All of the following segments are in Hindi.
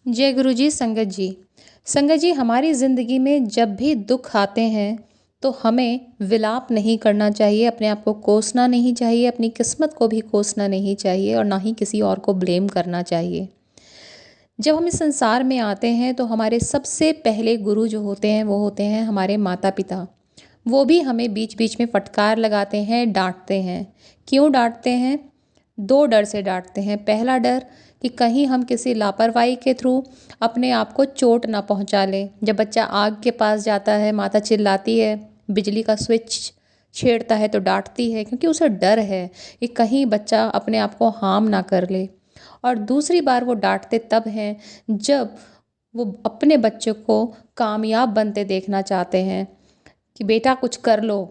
जय गुरु जी। संगत जी, संगत जी, हमारी ज़िंदगी में जब भी दुख आते हैं तो हमें विलाप नहीं करना चाहिए, अपने आप को कोसना नहीं चाहिए, अपनी किस्मत को भी कोसना नहीं चाहिए और ना ही किसी और को ब्लेम करना चाहिए। जब हम इस संसार में आते हैं तो हमारे सबसे पहले गुरु जो होते हैं वो होते हैं हमारे माता पिता। वो भी हमें बीच बीच में फटकार लगाते हैं, डांटते हैं। क्यों डांटते हैं? दो डर से डांटते हैं। पहला डर कि कहीं हम किसी लापरवाही के थ्रू अपने आप को चोट ना पहुंचा लें। जब बच्चा आग के पास जाता है, माता चिल्लाती है, बिजली का स्विच छेड़ता है तो डांटती है, क्योंकि उसे डर है कि कहीं बच्चा अपने आप को हार्म ना कर ले। और दूसरी बार वो डांटते तब हैं जब वो अपने बच्चे को कामयाब बनते देखना चाहते हैं कि बेटा कुछ कर लो,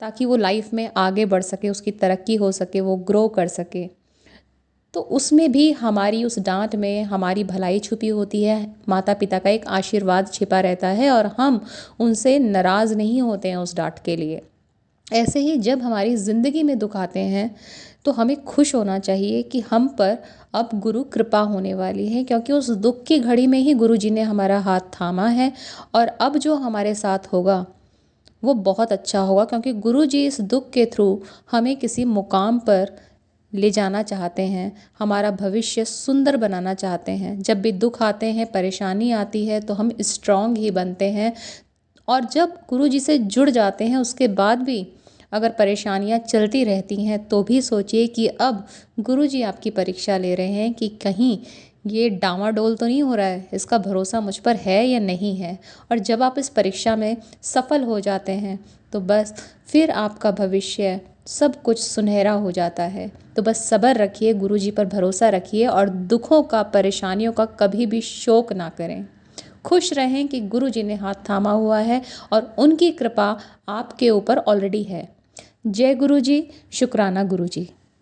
ताकि वो लाइफ में आगे बढ़ सके, उसकी तरक्की हो सके, वो ग्रो कर सके। तो उसमें भी हमारी उस डांट में हमारी भलाई छुपी होती है, माता पिता का एक आशीर्वाद छिपा रहता है और हम उनसे नाराज़ नहीं होते हैं उस डांट के लिए। ऐसे ही जब हमारी ज़िंदगी में दुख आते हैं तो हमें खुश होना चाहिए कि हम पर अब गुरु कृपा होने वाली है, क्योंकि उस दुख की घड़ी में ही गुरु जी ने हमारा हाथ थामा है। और अब जो हमारे साथ होगा वो बहुत अच्छा होगा, क्योंकि गुरु जी इस दुख के थ्रू हमें किसी मुकाम पर ले जाना चाहते हैं, हमारा भविष्य सुंदर बनाना चाहते हैं। जब भी दुख आते हैं, परेशानी आती है तो हम स्ट्रांग ही बनते हैं। और जब गुरु जी से जुड़ जाते हैं उसके बाद भी अगर परेशानियां चलती रहती हैं तो भी सोचिए कि अब गुरु जी आपकी परीक्षा ले रहे हैं कि कहीं ये डामाडोल तो नहीं हो रहा है, इसका भरोसा मुझ पर है या नहीं है। और जब आप इस परीक्षा में सफल हो जाते हैं तो बस फिर आपका भविष्य सब कुछ सुनहरा हो जाता है। तो बस सब्र रखिए, गुरु जी पर भरोसा रखिए और दुखों का, परेशानियों का कभी भी शोक ना करें। खुश रहें कि गुरु जी ने हाथ थामा हुआ है और उनकी कृपा आपके ऊपर ऑलरेडी है। जय गुरु जी। शुक्राना गुरु जी।